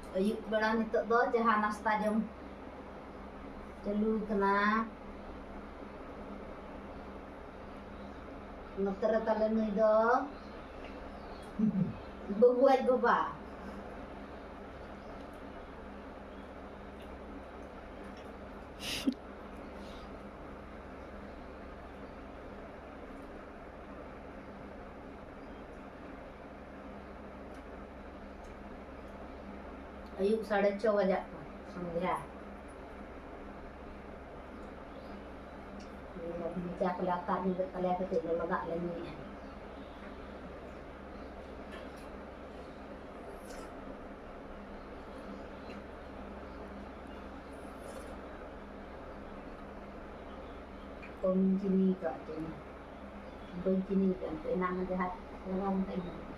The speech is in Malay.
Ayuk bela nitok do jahan nasta jom celu kena ngeter talen do berbuat bapa Ayuk 6:30 बजे संध्या Bisa kelihatan juga kalian kecil legak lagi. Con chini cọ chini, con chini kan enang jahat, ngomong kayak